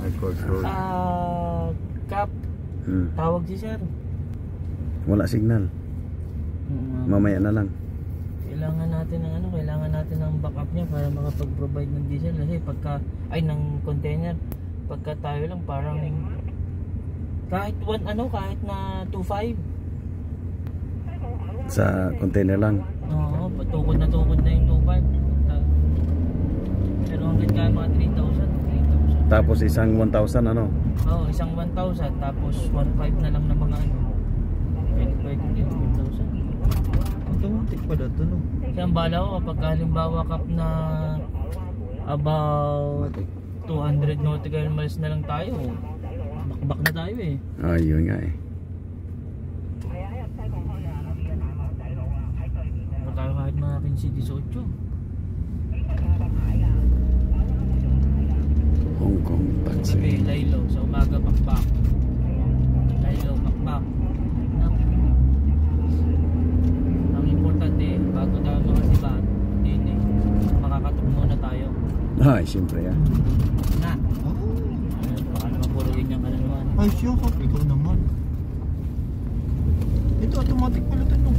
Accord Road. Cap. Tawag si sir. Wala signal. Mamaya na lang. Kailangan natin ng ano, kailangan natin ng backup niya para makapag-provide ng diesel kasi pagka ng container, pagka tayo lang parang kahit kahit na 2.5 sa container lang. Oo, tukod na yung 2.5. Pero hanggang kaya mga 3,000. Tapos isang 1,000 ano? Oo, isang 1,000 tapos 1.5 na lang na mga ano. Pwede din 1,000. Automatic pa dito no. Kaya ang bala ko kapag halimbawa kap na about 200 nautical miles na lang tayo, bakbak na tayo eh. Ayun nga eh. Tayo kahit mga 15-18. Hong Kong taxi. Gabi, laylo. Sa umaga, bakbak. Laylo, bakbak. Ang importante, bago tayo mga sibat, makakatok muna tayo. Ay, siyempre yan. Na. Baka naman puro ganyan ka na naman. Ay, sure. Ikaw naman. Ito automatic pala ito no.